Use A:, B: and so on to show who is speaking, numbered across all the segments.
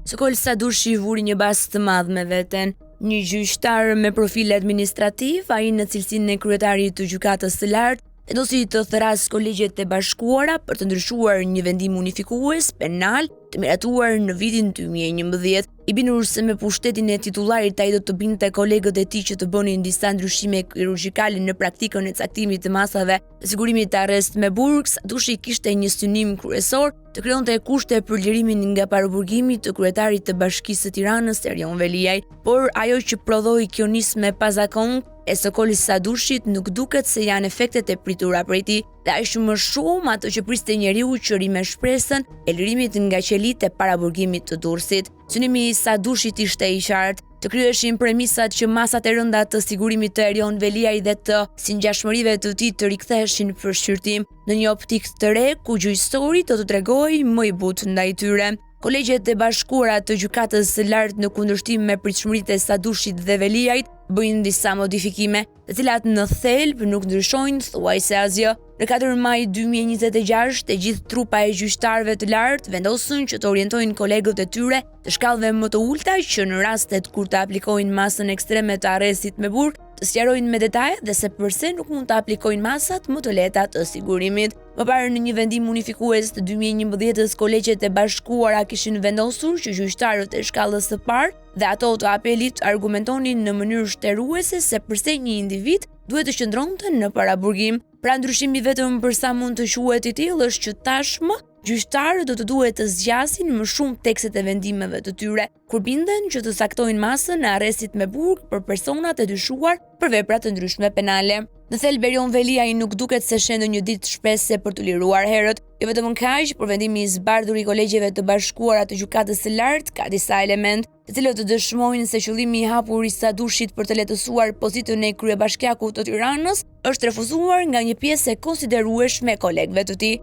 A: Sokol Sadushi vuri një bas të madh me veten. Një gjyqtar me profil administrativ, ai në cilësinë e kryetarit të gjykatës së lartë, vendosi të thras kolegjet e bashkuara për të ndryshuar një vendim unifikues penal të miratuar në vitin 2011. I bindur se me pushtetin e titullarit ai do të binte kolegët e tij që të bënin disa ndryshime kirurgjikale në praktikën e caktimit të masave të sigurimit të arrest me burg, Sadushi kishte një synim kryesor të krijonte kushte për lirimin nga paraburgimi të kryetarit të Bashkisë së Tiranës Erion Veliaj, por ajo që prodhoi kjo nismë pazakon e Sokolit Sadushit nuk duket se janë efektet e pritura prej tij, dhe aq më shumë ato që priste njeriu që rri me shpresën e lirimit nga qelitë e paraburgimit të Durrësit. Synimi i Sadushit ishte i qartë, të kryeshin premisat që masat e rënda të sigurimit të Erion Veliaj dhe të singjashmërive të tij të riktheheshin për shqyrtim në një optikë të re ku gjyqësori do të tregojë më i butë ndaj tyre. Kolegjet e bashkuara të gjykatës së lartë në kundërshtim me pritshmëritë e Sadushit dhe Veliajt bëjnë disa modifikime, të cilat në thelb nuk ndryshojnë thuajse asgjë. Në 4 maj 2026, e gjithë trupa e gjyqtarëve të lartë vendosën që të orientojnë kolegët e tyre të shkallëve më të ulta që në rastet kur të aplikojnë masën ekstreme të arrestit me burg, të sqarojnë me detaje dhe se përse nuk mund të aplikojnë masat më të lehta të sigurimit. Më parë në një vendim unifikues të 2011-s, kolegjet e bashkuara kishin vendosur që gjyqtarët e shkallës së parë dhe ato të apelit argumentonin në mënyrë shtruese se përse një individ duhet të qëndronte në paraburgim. Pra ndryshimi vetëm për sa mund të quhet i tillë është që tashmë gjyqtarët do të duhet të zgjasin më shumë tekstet e vendimeve të tyre, kur binden që të saktojnë masën e arrestit me burg për personat e dyshuar për vepra të ndryshme penale. Në thelb Erion Veliaj nuk duket se shen një ditë shpese për të liruar herët, jo vetëm kaq, por vendimi i zbardhur i kolegjeve të bashkuara të gjykatës së lartë ka disa elementë, të cilët të dëshmojnë se qëllimi i hapur i Sadushit për të lehtësuar pozitën e kryebashkiakut të Tiranës është refuzuar nga një pjesë e konsiderueshme e kolegëve të tij.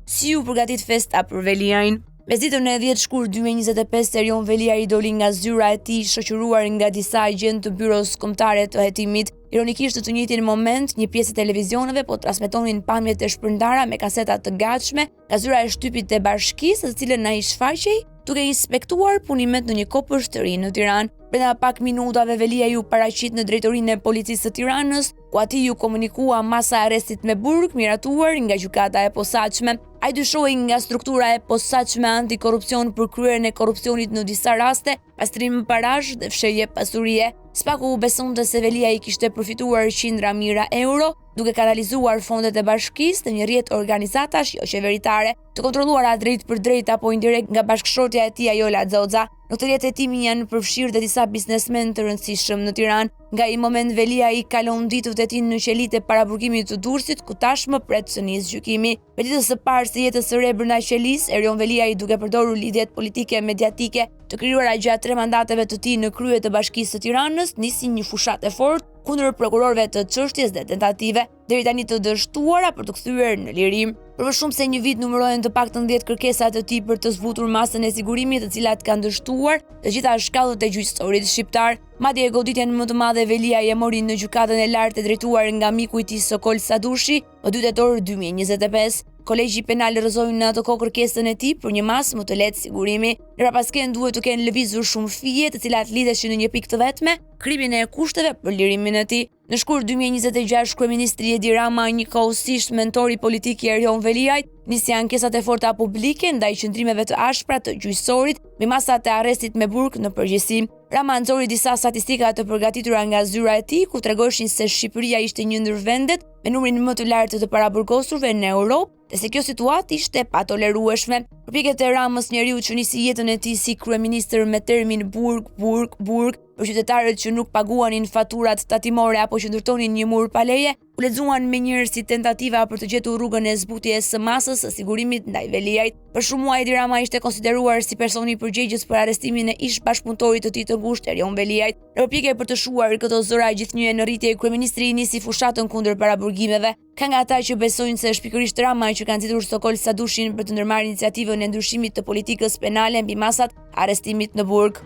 A: Si u përgatit festa për Veliajin? Mesditën e 10 shkurt 2025, Erion Veliaj doli nga zyra e tij shoqëruar nga disa agjentë të byros kombëtare të hetimit. Ironikisht, në të njëjtin moment, një pjesë e televizioneve po transmetonin pamjet e shpërndara me kaseta të gatshme nga zyra e shtypit të bashkisë, të cilën ai shfaqej duke inspektuar punimet në një kopësht të ri në Tiranë. Brenda pak minutave Veliaj u paraqit në drejtorinë e policisë së Tiranës, ku atij u komunikua masa e arrestit me burg miratuar nga gjykata e posaçme. Ai dyshohej nga struktura e posaçme antikorrupsion për kryerjen e korrupsionit në disa raste, pastrim parash dhe fshehje pasurie. Spaku u besonte se Veliaj kishte përfituar qindra mijëra euro duke kanalizuar fondet e bashkisë në një rrjet organizatash jo qeveritare, të kontrolluara drejt për drejt apo indirekt nga bashkëshortja e tij Ajola Xoxa. Në këtë rrjet hetimin janë përfshirë dhe disa biznesmen të rëndësishëm në Tiranë. Nga ai moment Veliaj kalon ditët e tij në qelitë e paraburgimit të Durrësit, ku tashmë pret të nisë gjykimi. Për ditës së parë së jetës së re brenda qelisë, Erion Veliaj, duke përdorur lidhjet politike mediatike të krijuara gjatë 3 mandateve të tij në krye të Bashkisë së Tiranës, nisi një fushat e fortë kundër prokurorëve të çështjes dhe tentative deri tani të dështuara për të kthyer në lirim. Për më shumë se një vit numërohen të paktën 10 kërkesa të tij për të zbutur masën e sigurimit, të cilat kanë dështuar të gjitha shkallët e gjyqësorit shqiptar. Madje goditjen më të madhe Veliaj e mori në gjykatën e lartë e drejtuar nga miku i tij Sokol Sadushi më 2 tetor 2025. Kolegji penal rrëzoi në ato kohë kërkesën e tij për një masë më të lehtë sigurimi. Ndërsa pasken duhet të kenë lëvizur shumë fije, të cilat lidheshin në një pikë të vetme, krimin e kushteve për lirimin e tij. Në shkurt 2026, kryeministri Edi Rama, njëkohësisht mentori politik i Erion Veliajt, nisi ankesat e forta publike ndaj qëndrimeve të ashpra të gjyqësorit me masat e arrestit me burg në përgjithësi. Rama nxori disa statistika të përgatitura nga zyra e tij, ku tregoshin se Shqipëria ishte një ndër vendet me numrin më të lartë të paraburgosurve në Europë, dhe se kjo situatë ishte patolerueshme. Përpjekjet e Ramës, njeriu që nisi jetën e tij si kryeministër me termin burg, për qytetarët që nuk paguanin faturat tatimore apo që ndërtonin një mur pa leje, u lexuan me njëherë si tentativa për të gjetur rrugën e zbutjes së masës së sigurimit ndaj Veliajt. Për shumë muaj Edi Rama ishte konsideruar si personi i përgjegjës për arrestimin e ish bashkëpunëtorit të tij të ngushtë Erion Veliajt. Në përpjekje për të shuar këto zëra gjithnjë në rritje, kryeministri nisi fushatën kundër paraburgimeve. Ka nga ata që besojnë se është pikërisht Rama që ka nxitur Sokol Sadushin për të ndërmarrë iniciativën e ndryshimit të politikës penale mbi masat arrestimit në burg.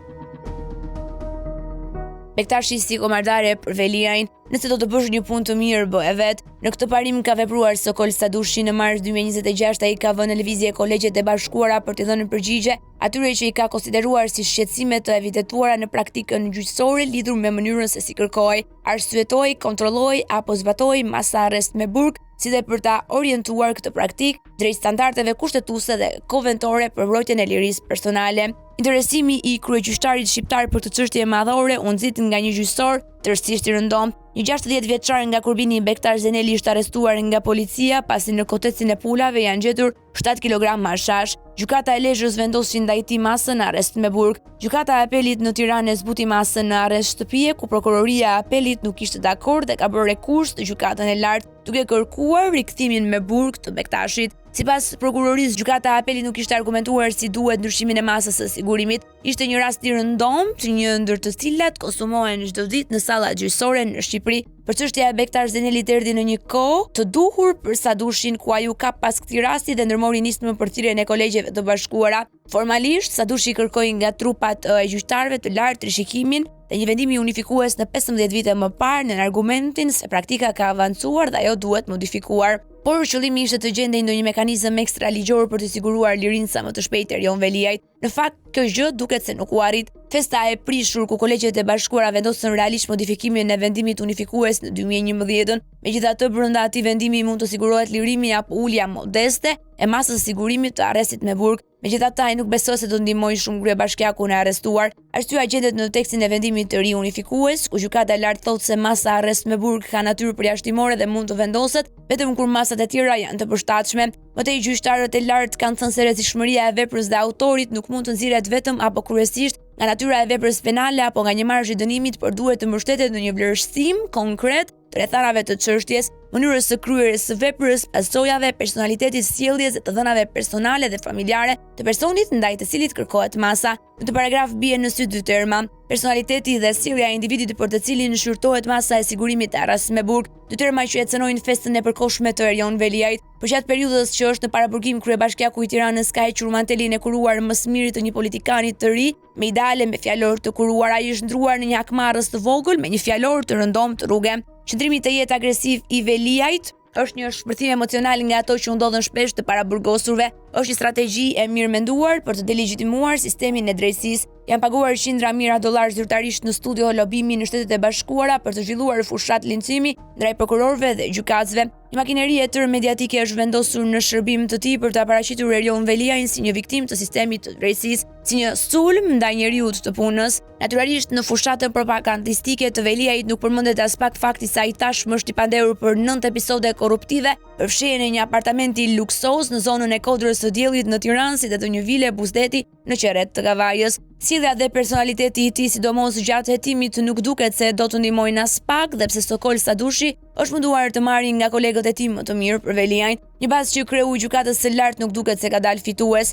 A: Bektashi si komardare për Veliajn, nëse do të bësh një punë të mirë, bë e vet. Në këtë parim ka vepruar Sokol Sadushi. Në mars 2026 ai ka vënë në lëvizje Kolegjet e Bashkuara për të dhënë përgjigje atyre që i ka konsideruar si shqetësime të evidentuara në praktikën gjyqësore lidhur me mënyrën se si kërkoi, arsyetoi, kontrolloi apo zbatoi masa arrest me burg, si dhe për ta orientuar këtë praktik drejt standardeve kushtetuese dhe konventore për mbrojtjen e lirisë personale. Interesimi i kryegjyqtarit shqiptar për këtë çështje madhore u nxit nga një gjyqësor tërësisht i rëndomt. Një 60 vjeçar nga Kurbini Bektash Zeneli është arrestuar nga policia pasi në kotecin e pulave janë gjetur 7 kg hashash. Gjykata e Lezhës vendosi ndaj tij masën në arrest me burg. Gjykata e Apelit në Tiranë zbuti masën në arrest shtëpie, ku prokuroria e Apelit nuk ishte dakord dhe ka bërë rekurs të gjykatën e lartë, duke kërkuar rikthimin me burg të Bektashit. Sipas prokurorisë, gjykata e Apelit nuk ishte argumentuar si duhet ndryshimin e masës së sigurimit. Ishte një rast i rëndomt, një ndër të cilat konsumohen çdo ditë në sallat gjyqësore në Shqipëri. Për çështja e Bektash Zenelit erdhi në një kohë të duhur për Sadushin, ku ai u kap pas këtij rasti dhe ndërmori nismën për thirrjen e Kolegjeve të Bashkuara. Formalisht, Sadushi kërkoi nga trupat e gjyqtarëve të lartë rishikimin dhe një vendim unifikues në 15 vite më parë në argumentin se praktika ka avancuar dhe ajo duhet modifikuar. Por qëllimi ishte të gjendej ndonjë mekanizëm ekstra ligjor për të siguruar lirinë sa më të shpejtë Erion Veliajt. Në fakt, kjo gjë duket se nuk u arrit. Festa e prishur ku Kolegjet e Bashkuara vendosën realisht modifikimin e vendimit unifikues në 2011. Megjithatë, brenda atij vendimi mund të sigurohet lirimi apo ulja modeste e masës së sigurimit të arrestit me burg. Megjithatë, ai nuk besoi se do ndihmojë shumë kryebashkiakun e arrestuar. Arsyeja gjendet në tekstin e vendimit të ri unifikues, ku gjykata e lartë thotë se masa arrest me burg ka natyrë përjashtimore dhe mund të vendoset vetëm kur masat e tjera janë të përshtatshme. Mëtej, gjyqtarët e lartë kanë thënë se rrezikshmëria e veprës dhe autorit nuk mund të nxirret vetëm apo kryesisht nga natyra e veprës penale apo nga një marzh i dënimit, por duhet të mbështetet në një vlerësim konkret të rrethanave të çështjes, mënyrës së kryerjes së veprës, pasojave, personalitetit, sjelljes dhe të dhënave personale dhe familjare të personit ndaj të cilit kërkohet masa. Në këtë paragraf bie në sy dy terma: personaliteti dhe sjellja e individit për të cilin shqyrtohet masa e sigurimit e arrestit me burg, dy terma që e cënojnë festën e përkohshme të Erion Veliajt. Përgjatë periudhës që është në paraburgim, kryebashkiaku i Tiranës ka hequr mantelin e kuruar më së miri të një politikani të ri, me ideale, me fjalor të kuruar. Ai është ndruar në një hakmarrës të vogël me një fjalor të rëndomt të rruge. Qëndrimi të jetë agresiv i Veliajt është një shpërthim emocional nga ato që u ndodhen shpesh të paraburgosurve. Është një strategji e mirë menduar për të delegjitimuar sistemin e drejtësisë. Janë paguar $100 mijëra zyrtarisht në studio lobimi në Shtetet e Bashkuara për të zhvilluar fushat lincimi ndaj prokurorëve dhe gjykatësve. Një makineri e tërë mediatike është vendosur në shërbim të tij për të paraqitur Erion Veliajin si një viktimë të sistemit të drejtësisë, si një sulm ndaj njeriut të punës. Natyrisht, në fushatën propagandistike të Veliajit nuk përmendet as pak fakti se ai tashmë është i panderur për 9 episode korruptive, përfshirjen e një apartamenti luksoz në zonën e Kodrës së Diellit në Tiranë, si dhe të një vile buzëdeti në qerret të Kavajës. Sjellja dhe personaliteti i tij, sidomos gjatë hetimit, nuk duket se do të ndihmojnë as pak, dhe pse Sokol Sadushi është munduar të marrë nga kolegët e tij më të mirë për Veliajin, një bazë që kreu i gjykatës së lartë nuk duket se ka dalë fitues.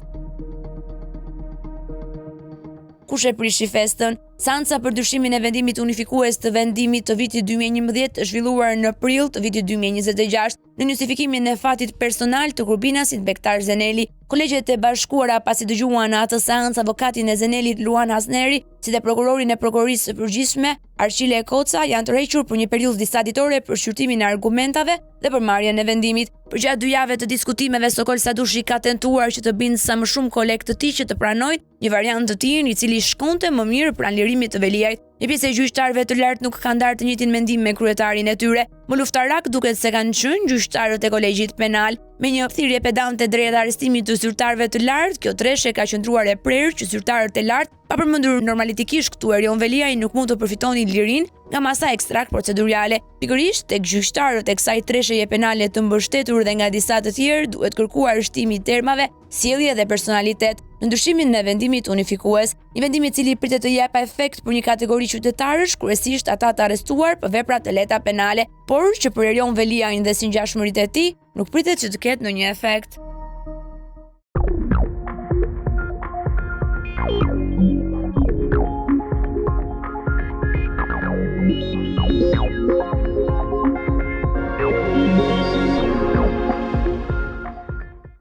A: Kush e prishi festën? Seanca për ndryshimin e vendimit unifikues të vendimit të vitit 2011 është zhvilluar në prill të vitit 2026 në justifikimin e fatit personal të kurbinasit Bektash Zeneli. Kolegjet e Bashkuara, pasi dëgjuan në atë seancë avokatin e Zenelit Luan Hasneri, si dhe prokurorin e prokurorisë së përgjithshme Arqile Koca, janë tërhequr për një periudhë disa ditore për shqyrtimin e argumentave dhe për marrjen e vendimit. Përgjatë 2 javëve të diskutimeve, Sokol Sadushi ka tentuar që të bindë sa më shumë kolegë të tij që të pranojnë një variant të tij i cili shkonte më mirë pranë lirimit të Veliajt. Një pjesë e gjyqtarëve të lartë nuk kanë ndarë të njëjtin mendim me kryetarin e tyre. Më luftarak duket se kanë qenë gjyqtarët e Kolegjit Penal. Me një thirrje pedante drejt arrestimit të zyrtarëve të lartë, kjo treshe ka qëndruar e prerë që zyrtarët e lartë, pa përmendur normalitikisht këtu Erion Veliaj, nuk mund të përfitonin lirinë nga masa ekstrakt procedurale. Pikërisht tek gjyqtarët e kësaj tresheje penale të mbështetur dhe nga disa të tjerë duhet kërkuar shtimi i termave, sjellje dhe personalitet në ndryshimin e vendimit unifikues, një vendim i cili pritet të japë efekt për një kategori qytetarësh, kryesisht ata të arrestuar për vepra të lehta penale, por që për Erion Veliajin dhe singjashmëritë e tij nuk pritet që të ketë ndonjë efekt.